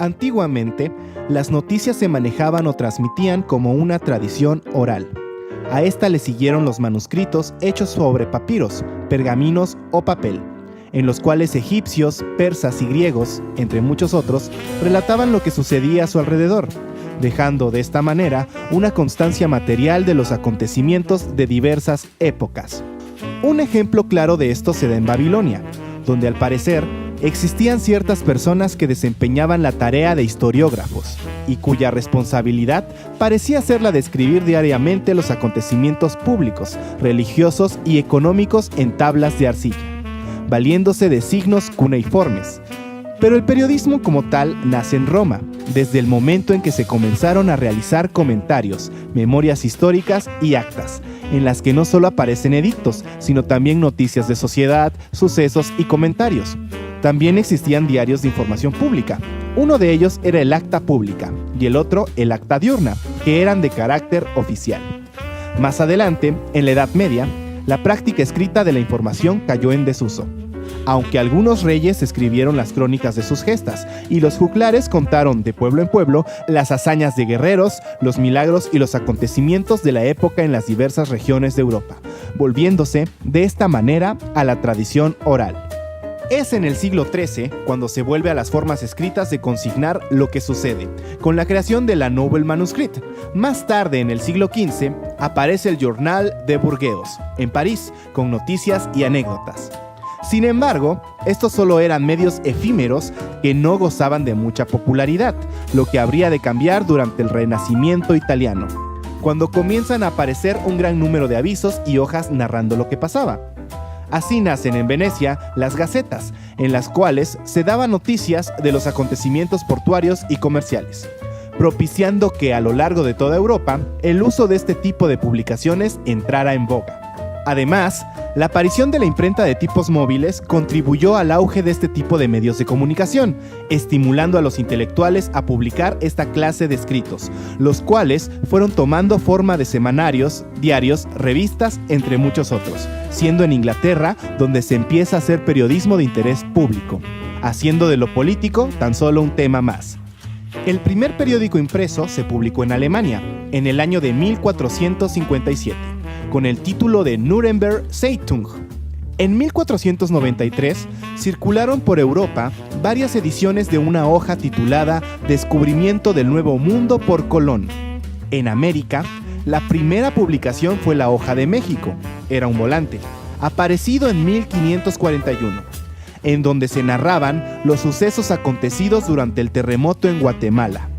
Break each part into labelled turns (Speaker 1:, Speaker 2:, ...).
Speaker 1: Antiguamente, las noticias se manejaban o transmitían como una tradición oral. A esta le siguieron los manuscritos hechos sobre papiros, pergaminos o papel, en los cuales egipcios, persas y griegos, entre muchos otros, relataban lo que sucedía a su alrededor, dejando de esta manera una constancia material de los acontecimientos de diversas épocas. Un ejemplo claro de esto se da en Babilonia, donde al parecer existían ciertas personas que desempeñaban la tarea de historiógrafos y cuya responsabilidad parecía ser la de escribir diariamente los acontecimientos públicos, religiosos y económicos en tablas de arcilla, valiéndose de signos cuneiformes. Pero el periodismo como tal nace en Roma, desde el momento en que se comenzaron a realizar comentarios, memorias históricas y actas, en las que no solo aparecen edictos, sino también noticias de sociedad, sucesos y comentarios. También existían diarios de información pública. Uno de ellos era el Acta Pública y el otro el Acta Diurna, que eran de carácter oficial. Más adelante, en la Edad Media, la práctica escrita de la información cayó en desuso, aunque algunos reyes escribieron las crónicas de sus gestas y los juglares contaron de pueblo en pueblo las hazañas de guerreros, los milagros y los acontecimientos de la época en las diversas regiones de Europa, volviéndose de esta manera a la tradición oral. Es en el siglo XIII cuando se vuelve a las formas escritas de consignar lo que sucede, con la creación de la Nouvelle Manuscrite. Más tarde, en el siglo XV, aparece el Journal de Burdeos, en París, con noticias y anécdotas. Sin embargo, estos solo eran medios efímeros que no gozaban de mucha popularidad, lo que habría de cambiar durante el Renacimiento italiano, cuando comienzan a aparecer un gran número de avisos y hojas narrando lo que pasaba. Así nacen en Venecia las gacetas, en las cuales se daban noticias de los acontecimientos portuarios y comerciales, propiciando que a lo largo de toda Europa el uso de este tipo de publicaciones entrara en boga. Además, la aparición de la imprenta de tipos móviles contribuyó al auge de este tipo de medios de comunicación, estimulando a los intelectuales a publicar esta clase de escritos, los cuales fueron tomando forma de semanarios, diarios, revistas, entre muchos otros, siendo en Inglaterra donde se empieza a hacer periodismo de interés público, haciendo de lo político tan solo un tema más. El primer periódico impreso se publicó en Alemania, en el año de 1457. Con el título de Nürnberger Zeitung. En 1493 circularon por Europa varias ediciones de una hoja titulada Descubrimiento del Nuevo Mundo por Colón. En América, la primera publicación fue la Hoja de México, era un volante, aparecido en 1541, en donde se narraban los sucesos acontecidos durante el terremoto en Guatemala.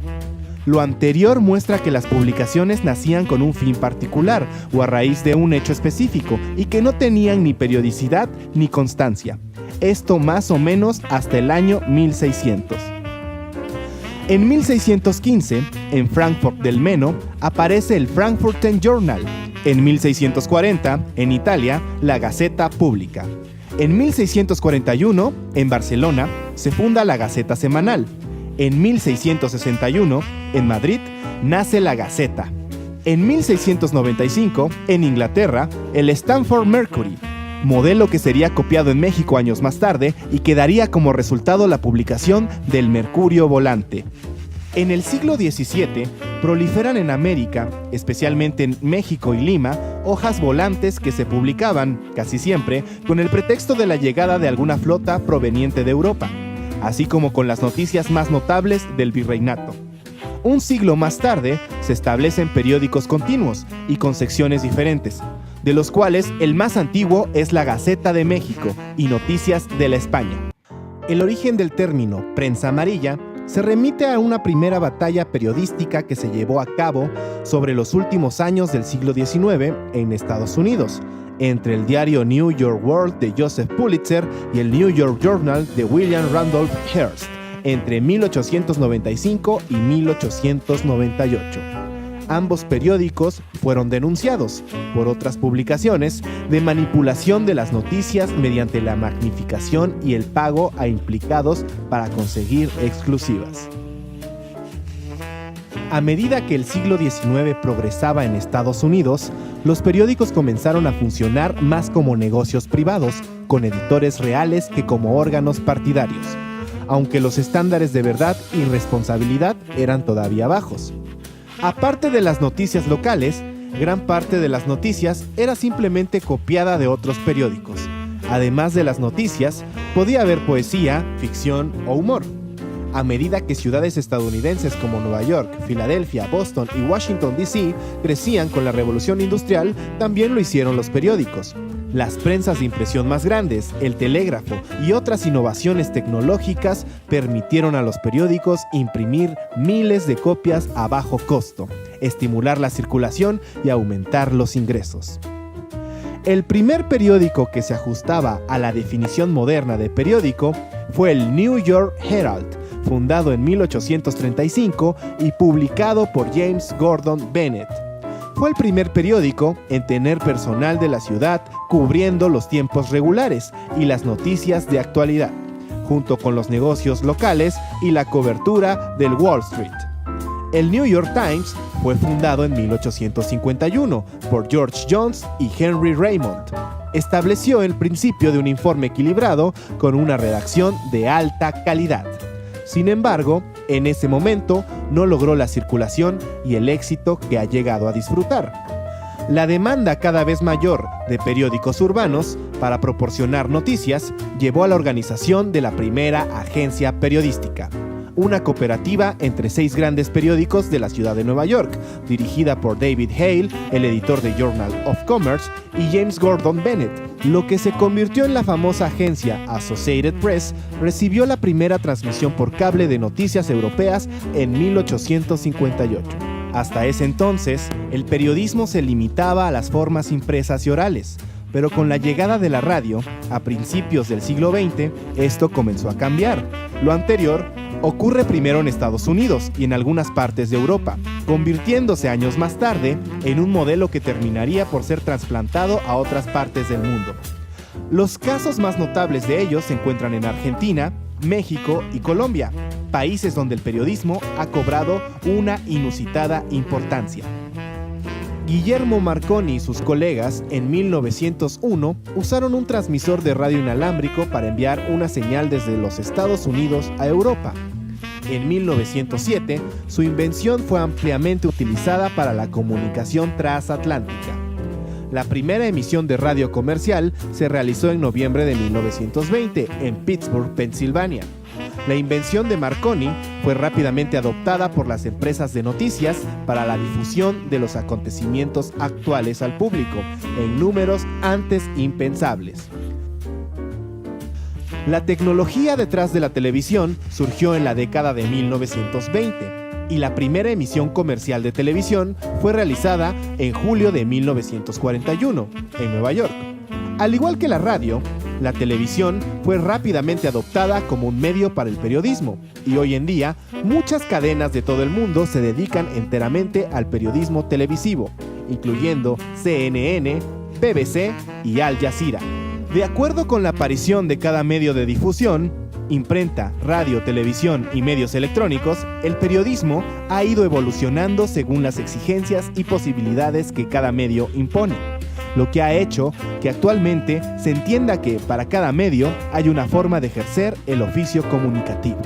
Speaker 1: Lo anterior muestra que las publicaciones nacían con un fin particular o a raíz de un hecho específico y que no tenían ni periodicidad ni constancia. Esto más o menos hasta el año 1600. En 1615, en Frankfurt del Meno, aparece el Frankfurter Journal. En 1640, en Italia, la Gaceta Pública. En 1641, en Barcelona, se funda la Gaceta Semanal. En 1661, en Madrid, nace la Gaceta. En 1695, en Inglaterra, el Stamford Mercury, modelo que sería copiado en México años más tarde y que daría como resultado la publicación del Mercurio Volante. En el siglo XVII, proliferan en América, especialmente en México y Lima, hojas volantes que se publicaban, casi siempre, con el pretexto de la llegada de alguna flota proveniente de Europa, así como con las noticias más notables del virreinato. Un siglo más tarde, se establecen periódicos continuos y con secciones diferentes, de los cuales el más antiguo es la Gaceta de México y Noticias de la España. El origen del término prensa amarilla se remite a una primera batalla periodística que se llevó a cabo sobre los últimos años del siglo XIX en Estados Unidos, entre el diario New York World de Joseph Pulitzer y el New York Journal de William Randolph Hearst, entre 1895 y 1898. Ambos periódicos fueron denunciados por otras publicaciones de manipulación de las noticias mediante la magnificación y el pago a implicados para conseguir exclusivas. A medida que el siglo XIX progresaba en Estados Unidos, los periódicos comenzaron a funcionar más como negocios privados, con editores reales que como órganos partidarios. aunque los estándares de verdad y responsabilidad eran todavía bajos. Aparte de las noticias locales, gran parte de las noticias era simplemente copiada de otros periódicos. Además de las noticias, podía haber poesía, ficción o humor. A medida que ciudades estadounidenses como Nueva York, Filadelfia, Boston y Washington, D.C. crecían con la revolución industrial, también lo hicieron los periódicos. Las prensas de impresión más grandes, el telégrafo y otras innovaciones tecnológicas permitieron a los periódicos imprimir miles de copias a bajo costo, estimular la circulación y aumentar los ingresos. El primer periódico que se ajustaba a la definición moderna de periódico fue el New York Herald, fundado en 1835 y publicado por James Gordon Bennett. Fue el primer periódico en tener personal de la ciudad cubriendo los tiempos regulares y las noticias de actualidad, junto con los negocios locales y la cobertura del Wall Street. El New York Times fue fundado en 1851 por George Jones y Henry Raymond. Estableció el principio de un informe equilibrado con una redacción de alta calidad. Sin embargo, en ese momento no logró la circulación y el éxito que ha llegado a disfrutar. La demanda cada vez mayor de periódicos urbanos para proporcionar noticias llevó a la organización de la primera agencia periodística, una cooperativa entre 6 grandes periódicos de la ciudad de Nueva York, dirigida por David Hale, el editor de Journal of Commerce, y James Gordon Bennett. Lo que se convirtió en la famosa agencia Associated Press recibió la primera transmisión por cable de noticias europeas en 1858. Hasta ese entonces, el periodismo se limitaba a las formas impresas y orales, pero con la llegada de la radio, a principios del siglo XX, esto comenzó a cambiar. Lo anterior ocurre primero en Estados Unidos y en algunas partes de Europa, convirtiéndose años más tarde en un modelo que terminaría por ser trasplantado a otras partes del mundo. Los casos más notables de ellos se encuentran en Argentina, México y Colombia, países donde el periodismo ha cobrado una inusitada importancia. Guillermo Marconi y sus colegas en 1901 usaron un transmisor de radio inalámbrico para enviar una señal desde los Estados Unidos a Europa. En 1907, su invención fue ampliamente utilizada para la comunicación transatlántica. La primera emisión de radio comercial se realizó en noviembre de 1920 en Pittsburgh, Pensilvania. La invención de Marconi fue rápidamente adoptada por las empresas de noticias para la difusión de los acontecimientos actuales al público, en números antes impensables. La tecnología detrás de la televisión surgió en la década de 1920 y la primera emisión comercial de televisión fue realizada en julio de 1941 en Nueva York. Al igual que la radio, la televisión fue rápidamente adoptada como un medio para el periodismo y hoy en día muchas cadenas de todo el mundo se dedican enteramente al periodismo televisivo, incluyendo CNN, BBC y Al Jazeera. De acuerdo con la aparición de cada medio de difusión, imprenta, radio, televisión y medios electrónicos, el periodismo ha ido evolucionando según las exigencias y posibilidades que cada medio impone, lo que ha hecho que actualmente se entienda que para cada medio hay una forma de ejercer el oficio comunicativo.